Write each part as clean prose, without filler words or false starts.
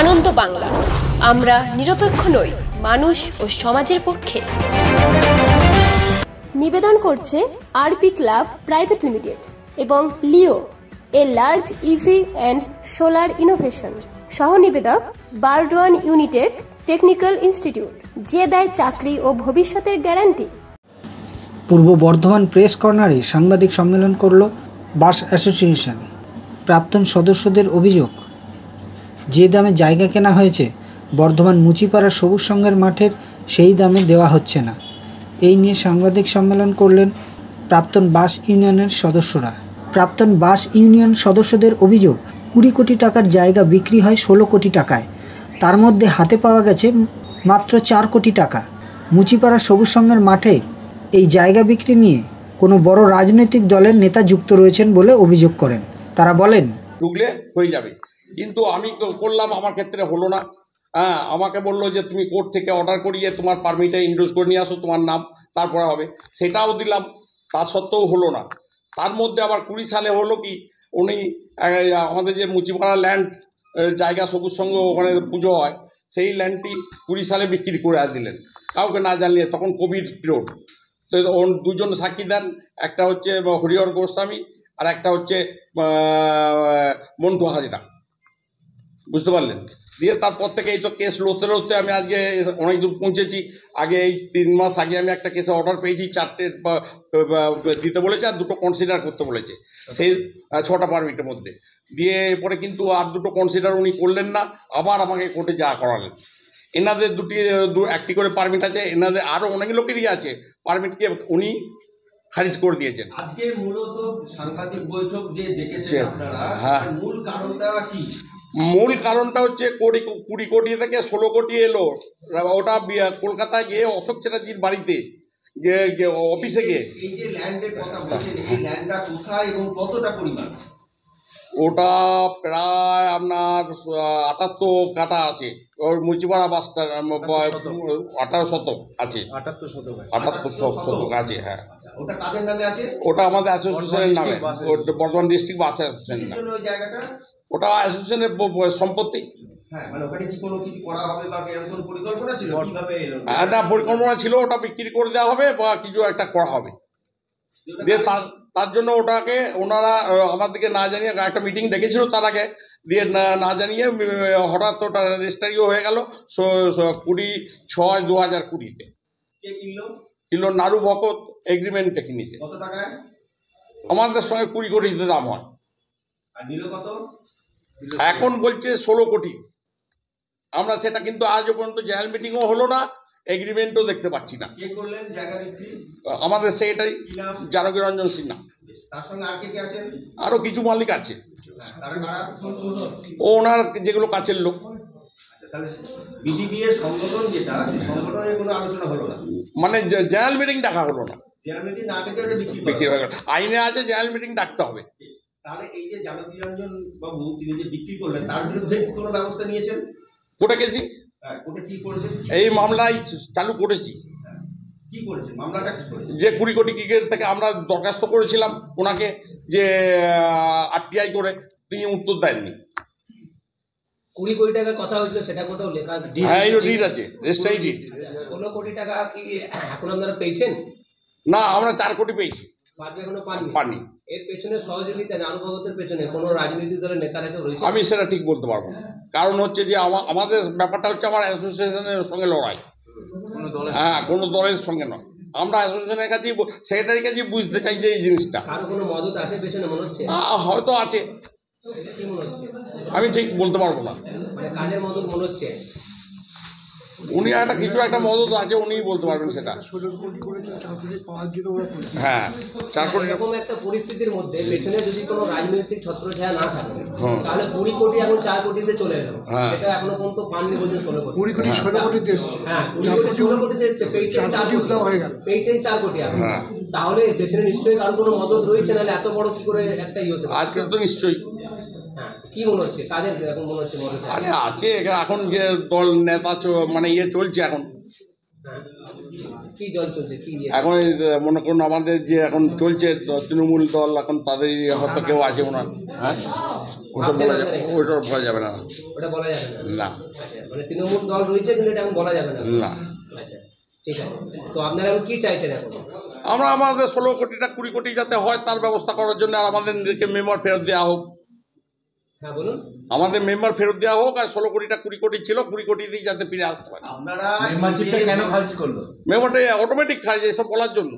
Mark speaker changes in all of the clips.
Speaker 1: আনন্দ বাংলা, আমরা নিরপেক্ষ নই, মানুষ ও সমাজের পক্ষে।
Speaker 2: নিবেদন করছে আরপি ক্লাব প্রাইভেট লিমিটেড এবং Leo, a large EV and solar innovation. সহ নিবেদক বারডোয়ান ইউনিটেক টেকনিক্যাল ইনস্টিটিউট, যে দেয় চাকরি ও ভবিষ্যতের গ্যারান্টি।
Speaker 3: পূর্ব বর্ধমান প্রেস কর্নারে সাংবাদিক সম্মেলন করল বাস অ্যাসোসিয়েশন। প্রাক্তন সদস্যদের অভিযোগ, যে দামে জায়গা কেনা হয়েছে বর্ধমান মুচিপাড়া সবুজ সংঘের মাঠের, সেই দামে দেওয়া হচ্ছে না। এই নিয়ে সাংবাদিক সম্মেলন করলেন প্রাক্তন বাস ইউনিয়নের সদস্যরা। প্রাক্তন বাস ইউনিয়ন সদস্যদের অভিযোগ, 20 কোটি টাকার জায়গা বিক্রি হয় 16 কোটি টাকায়, তার মধ্যে হাতে পাওয়া গেছে মাত্র 4 কোটি টাকা। মুচিপাড়া সবুজ সংঘের মাঠে এই জায়গা বিক্রি নিয়ে কোনো বড় রাজনৈতিক দলের নেতা যুক্ত রয়েছেন বলে অভিযোগ করেন। তারা বলেন,
Speaker 4: ঢুকলে হয়ে যাবে, কিন্তু আমি করলাম, আমার ক্ষেত্রে হলো না। হ্যাঁ, আমাকে বললো যে তুমি কোর্ট থেকে অর্ডার করিয়ে তোমার পারমিটে ইন্ডোজ করে নিয়ে আসো, তোমার নাম, তারপরে হবে। সেটাও দিলাম, তা সত্ত্বেও হলো না। তার মধ্যে আবার 20 সালে হলো কি, উনি আমাদের যে মুচিপাড়া ল্যান্ড জায়গা সবুজ সংঘ ওখানে পুজো হয়, সেই ল্যান্ডটি 20 সালে বিক্রি করে দিলেন কাউকে না জানিয়ে। তখন কোভিড পিরিয়ড, তো দুজন সাক্ষী দেন, একটা হচ্ছে হরিহর গোস্বামী আর একটা হচ্ছে মন্টু হাজরা, বুঝতে পারলেন। দিয়ে তারপর থেকে এই তো কেস লড়তে লড়তে আমি আজকে অনেক দূর পৌঁছেছি। আগে এই 3 মাস আগে আমি একটা কেসে অর্ডার পেয়েছি, 4টে দিতে বলেছে আর 2টো কনসিডার করতে বলেছে, সেই 6টা পারমিটের মধ্যে দিয়ে। পরে কিন্তু আর 2টো কনসিডার উনি করলেন না, আবার আমাকে কোর্টে যা করালেন। এনাদের একটি করে পারমিট আছে, এনাদের আরও অনেক লোকেরই আছে পারমিটকে উনি খারিজ করে দিয়েছেন।
Speaker 5: আজকে মূলত সাংবাদিক বৈঠক যে ডেকেছেন আপনারা,
Speaker 4: হ্যাঁ,
Speaker 5: মূল কারণটা কি?
Speaker 4: মূল কারণটা হচ্ছে 20 কোটি থেকে 16 কোটি এলো। ওটা কলকাতায় গিয়ে অশোক চ্যাটার্জির বাড়িতে অফিসে গিয়ে।
Speaker 5: এই যে ল্যান্ডের কথা বলছেন, এই ল্যান্ডটা কোথায় এবং কতটা পরিমাণ?
Speaker 4: ওটা প্রায় আপনার 78 কাঠা আছে। ওর মুচিপাড়া বাসটা 18 শতক আছে, 78 শতক আছে। হ্যাঁ,
Speaker 5: ওটা কাদের নামে আছে?
Speaker 4: ওটা আমাদের অ্যাসোসিয়েশনের নামে, বর্ধমান ডিস্ট্রিক্ট বাস অ্যাসোসিয়েশন নামে।
Speaker 5: ওই জায়গাটা
Speaker 4: ওটা অ্যাসোসিয়েশনের সম্পত্তি।
Speaker 5: হ্যাঁ, মানে ওখানে কি কোনো কিছু করা হবে বা এরকম পরিকল্পনা ছিল? কিভাবে এলো?
Speaker 4: একটা পরিকল্পনা ছিল, ওটা বিক্রি করে দেওয়া হবে বা কিছু একটা করা হবে। দিয়ে তার জন্য ওটাকে ওনারা আমাদেরকে না জানিয়ে একটা মিটিং ডেকেছিল, তার আগে দিয়ে না জানিয়ে হঠাৎ ওটা রেজিস্ট্রারিও হয়ে গেল 20/6/2020-তে।
Speaker 5: কে
Speaker 4: কিনলো নারু ভকত, এগ্রিমেন্টে কিনেছে।
Speaker 5: কত টাকায়?
Speaker 4: আমাদের সঙ্গে 20 কোটিতে দাম হয়।
Speaker 5: আর নিল কত?
Speaker 4: এখন বলছে 16 কোটি। আমরা সেটা কিন্তু আজও পর্যন্ত জেনারেল মিটিংও হলো না, এগ্রিমেন্টও দেখতে পাচ্ছি না।
Speaker 5: কে করলেন জায়গা বিক্রি?
Speaker 4: আমাদের সেটাই জানকী রঞ্জন সিনহা।
Speaker 5: তার সঙ্গে আর কে আছেন?
Speaker 4: আরও কিছু মালিক আছে,
Speaker 5: তারা কারা?
Speaker 4: ওনার যেগুলো কাছের লোক।
Speaker 5: তাহলে বিডিবি এর সংগঠন যেটা, সেই সংগঠনের কোনো আলোচনা হলো না,
Speaker 4: মানে জেনারেল মিটিং ডাকা হলো না।
Speaker 5: জেনারেল মিটিং না ডেকে ওটা
Speaker 4: বিক্রি হয়ে গেল। আইনে আছে জেনারেল মিটিং ডাকতে হবে।
Speaker 5: তাহলে এই যে জানকী রঞ্জন বাবু তিনি যে বিক্রি করলেন, তার বিরুদ্ধে কোনো ব্যবস্থা নিয়েছেন?
Speaker 4: কোর্টে গেছি,
Speaker 5: কোর্টে কি করেছেন?
Speaker 4: এই মামলাই চালু করেছি।
Speaker 5: কি করেছেন? মামলাটা কি করেছেন?
Speaker 4: যে 20 কোটি থেকে আমরা দরখাস্ত করেছিলাম ওনাকে যে আরটিআই করে, তিনি উত্তর দেননি।
Speaker 6: 20 কোটি টাকার কথা হয়েছিল, সেটা কোথাও লেখা?
Speaker 4: হ্যাঁ, এই ডিড আছে, রেজিস্ট্রারি ডিড।
Speaker 6: 16 কোটি টাকা কি এখন আপনারা পেয়েছেন?
Speaker 4: না, আমরা 4 কোটি পেয়েছি।
Speaker 6: বাকি এখনো
Speaker 4: পাননি।
Speaker 6: এর পেছনে সহযোগিতা নারু ভগতের পেছনে কোনো রাজনৈতিক দলের নেতারা কেউ রয়েছে?
Speaker 4: আমি সেটা ঠিক বলতে পারবো না, কারণ হচ্ছে যে আমাদের ব্যাপারটা হচ্ছে আমার অ্যাসোসিয়েশনের সঙ্গে লড়াই। হ্যাঁ, কোনো দলের সঙ্গে নয়। আমরা অ্যাসোসিয়েশনের কাছেই, সেক্রেটারির কাছেই বুঝতে চাই যে এই জিনিসটা।
Speaker 6: কারো কোনো মদত আছে পেছনে মনে হচ্ছে?
Speaker 4: হয়তো আছে,
Speaker 6: কি মনে হচ্ছে?
Speaker 4: আমি ঠিক বলতে পারবো না।
Speaker 6: মানে কাজের মদত মনে হচ্ছে?
Speaker 4: উনি কিছু একটা মদত আছে, উনিই বলতে পারবেন সেটা। হ্যাঁ, 4 কোটি।
Speaker 6: এরকম একটা পরিস্থিতির মধ্যে পেছনে যদি কোনো রাজনৈতিক ছত্রছায়া না থাকে, তাহলে 20 কোটি এখন 4 কোটিতে চলে এলো। সেটা এখনো পর্যন্ত পাননি বলছে 16 কোটি।
Speaker 3: 20 কোটি 16 কোটিতে এসছে।
Speaker 6: হ্যাঁ, 20 কোটি 16 কোটিতে এসছে, পেয়েছেন 4 কোটি হয়ে গেল, পেয়েছেন 4 কোটি এখন। তাহলে পেছনে নিশ্চয়ই কারো কোনো মদত রয়েছে, নাহলে এত বড় কি করে একটা হতে পারে?
Speaker 4: আজকে তো নিশ্চয়ই।
Speaker 6: হ্যাঁ, কি মনে হচ্ছে কাদের এখন মনে হচ্ছে মদত?
Speaker 4: আরে আছে, এখন যে দল নেতা মানে চলছে এখন।
Speaker 6: কি দল চলছে? কি
Speaker 4: এখন মনে করুন আমাদের যে এখন চলছে তৃণমূল দল, এখন তাদের হয়তো কেউ আছে ওনার। হ্যাঁ, ওসব বলা যাবে, ওসব বলা যাবে না।
Speaker 6: ওটা বলা যাবে না।
Speaker 4: না,
Speaker 6: আচ্ছা, মানে তৃণমূল দল রয়েছে কিন্তু এটা এখন বলা যাবে না।
Speaker 4: না।
Speaker 6: আচ্ছা, ঠিক আছে। তো আপনারা এখন কি চাইছেন এখন?
Speaker 4: আমরা আমাদের 16 কোটিটা 20 কোটি যাতে হয় তার ব্যবস্থা করার জন্য, আর আমাদের মেম্বার ফেরত দেওয়া হোক।
Speaker 6: হ্যাঁ বলুন।
Speaker 4: আমাদের মেম্বার ফেরত দেওয়া হোক, আর 16 কোটিটা 20 কোটি ছিল, 20 কোটি দিয়ে যাতে ফিরে আসতে পারে।
Speaker 5: আপনারা
Speaker 7: মেম্বারশিপটা কেন খারিজ করলো?
Speaker 4: মেম্বারটা অটোমেটিক খারিজ, এসব বলার জন্য,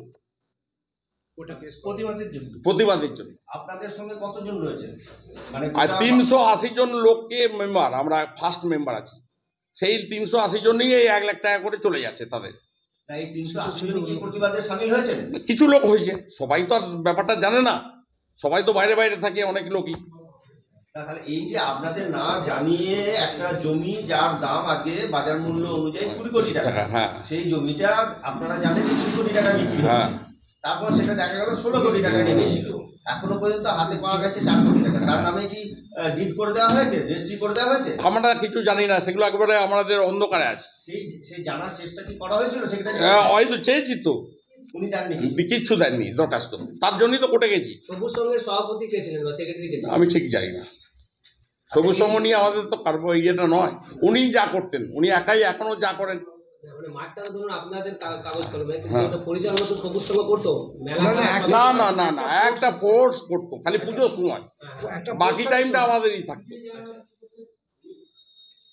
Speaker 4: প্রতিবাদের জন্য।
Speaker 5: আপনাদের সঙ্গে কতজন রয়েছে? মানে
Speaker 4: আর 380 জন লোককে মেম্বার, আমরা ফার্স্ট মেম্বার আছি, সেই 380 জনই এই 1 লাখ টাকা করে চলে যাচ্ছে তাদের।
Speaker 5: এই 380 জন কি প্রতিবাদে শামিল হয়েছেন?
Speaker 4: কিছু লোক হয়েছে, সবাই তো আর ব্যাপারটা জানে না, সবাই তো বাইরে বাইরে থাকে অনেক লোকই।
Speaker 5: তাহলে এই যে আপনাদের না জানিয়ে একটা জমি যার দাম আগে বাজার মূল্য অনুযায়ী 20 কোটি টাকা,
Speaker 4: হ্যাঁ,
Speaker 5: সেই জমিটা আপনারা জানেন 20 কোটি টাকা বিক্রি হয়েছে।
Speaker 4: হ্যাঁ,
Speaker 5: তারপর সেটা দেখা গেল 16 কোটি টাকা নেমে গেল। এখনো পর্যন্ত হাতে পাওয়া গেছে 4 কোটি টাকা। তার নামে কি ডিড করে দেওয়া হয়েছে, রেজিস্ট্রি করে দেওয়া হয়েছে?
Speaker 4: আমরা কিছু জানি না, সেগুলো একেবারে আমাদের অন্ধকারে আছে।
Speaker 5: সেই জানার চেষ্টা কি করা হয়েছিল সেক্রেটারি?
Speaker 4: হয়তো চেয়েছি তো,
Speaker 5: উনি জাননি
Speaker 4: কিচ্ছু দেননি দরখাস্ত, তার জন্যই তো কোর্টে গেছি।
Speaker 6: সবুজ সংঘের সভাপতি কে ছিলেন বা সেক্রেটারি কে ছিলেন?
Speaker 4: আমি ঠিক জানি না, সবুজ সংঘ নিয়ে আমাদের তো ইয়েটা নয়। উনিই যা করতেন, উনি একাই এখনো যা করেন।
Speaker 6: মানে মাঠটা তো ধরুন আপনাদের কাগজ কলমে, কিন্তু
Speaker 4: হ্যাঁ।
Speaker 6: এটা পরিচালনা তো সবুজ সংঘ করতো। মেলা
Speaker 4: না না না না, একটা ফোর্স করতো খালি পুজোর সময়, বাকি টাইমটা আমাদেরই থাকতো।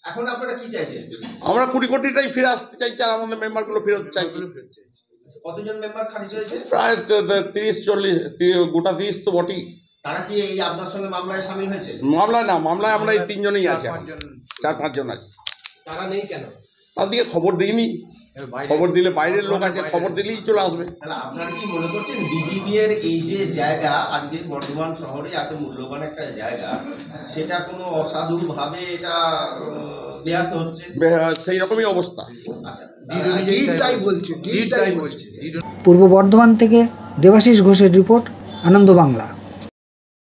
Speaker 5: এখন আপনারা কি চাইছেন?
Speaker 4: আমরা 20 কোটিটাই ফিরে আসতে চাইছি, আর আমাদের মেম্বারগুলো ফেরত চাইছি।
Speaker 5: কতজন মেম্বার খারিজ হয়েছে?
Speaker 4: প্রায় 30-40, গোটা 30 তো বটেই।
Speaker 5: তারা কি এই আপনার সঙ্গে মামলায় শামিল হয়েছে?
Speaker 4: মামলায় না, মামলায় আমরা এই 3 জনই আছি, 4-5 জন আছি।
Speaker 6: তারা নেই কেন?
Speaker 4: তাদেরকে খবর দিইনি, খবর দিলে বাইরের লোক আছে, খবর দিলেই চলে আসবে।
Speaker 5: তাহলে আপনারা কি মনে করছেন বিডিবি এর এই যে জায়গা আজকে বর্ধমান শহরে এত মূল্যবান একটা জায়গা, সেটা কোনো অসাধু ভাবে এটা ব্যাহত হচ্ছে?
Speaker 4: সেই রকমই অবস্থা।
Speaker 5: আচ্ছা,
Speaker 3: পূর্ব বর্ধমান থেকে দেবাশিস ঘোষের রিপোর্ট, আনন্দ বাংলা।